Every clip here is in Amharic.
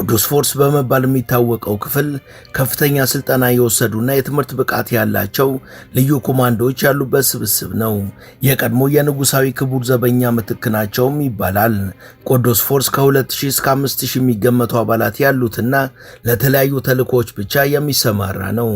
ቅዱስ ፎርስ በመባል የሚታወቀው ክፍል ከፍተኛ ስልጠና የወሰዱና የትምህርት ብቃት ያላቸው ልዩ ኮማንዶዎች ያሉበት ስብስብ ነው። የቀድሞ የንጉሳዊ ክቡር ዘበኛ ምትክ ናቸውም ይባላል። ቅዱስ ፎርስ ከ2000 እስከ 5000 የሚገመቱ አባላት ያሉትና ለተለያዩ ተልእኮዎች ብቻ የሚሰማራ ነው።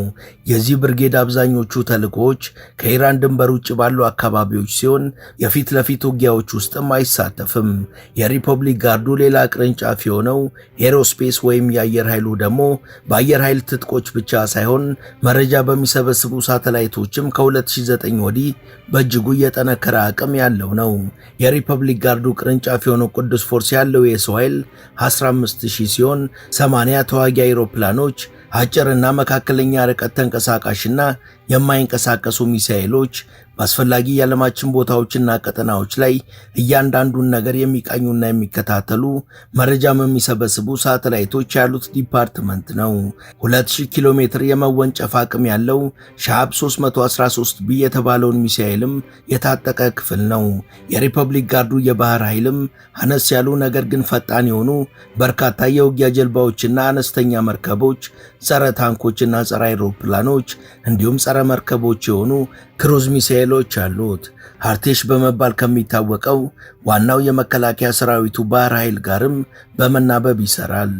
የዚህ ብርጌድ አብዛኞቹ ተልእኮዎች ከኢራን ድንበር ውጭ ባሉ አካባቢዎች ሲሆን የፊት ለፊት ውጊያዎች ውስጥም አይሳተፍም። የሪፐብሊክ ጋርዱ ሌላ ቅርንጫፍ የሆነው ኤሮስፔስ ወይም የአየር ኃይሉ ደግሞ በአየር ኃይል ትጥቆች ብቻ ሳይሆን መረጃ በሚሰበስቡ ሳተላይቶችም ከ2009 ወዲህ በእጅጉ የጠነከረ አቅም ያለው ነው። የሪፐብሊክ ጋርዱ ቅርንጫፍ የሆነው ቅዱስ ፎርስ ያለው የሰው ኃይል 15000 ሲሆን 80 ተዋጊ አውሮፕላኖች፣ አጭርና መካከለኛ ርቀት ተንቀሳቃሽና የማይንቀሳቀሱ ሚሳኤሎች በአስፈላጊ የዓለማችን ቦታዎችና ቀጠናዎች ላይ እያንዳንዱን ነገር የሚቃኙና የሚከታተሉ መረጃም የሚሰበስቡ ሳተላይቶች ያሉት ዲፓርትመንት ነው። 2000 ኪሎ ሜትር የመወንጨፍ አቅም ያለው ሻሃብ 313 ቢ የተባለውን ሚሳኤልም የታጠቀ ክፍል ነው። የሪፐብሊክ ጋርዱ የባህር ኃይልም አነስ ያሉ ነገር ግን ፈጣን የሆኑ በርካታ የውጊያ ጀልባዎችና አነስተኛ መርከቦች፣ ጸረ ታንኮችና ጸረ አይሮፕላኖች እንዲሁም ጸረ መርከቦች የሆኑ ክሩዝ ሚሳኤሎች አሉት። አርቴሽ በመባል ከሚታወቀው ዋናው የመከላከያ ሰራዊቱ ባህር ኃይል ጋርም በመናበብ ይሰራል።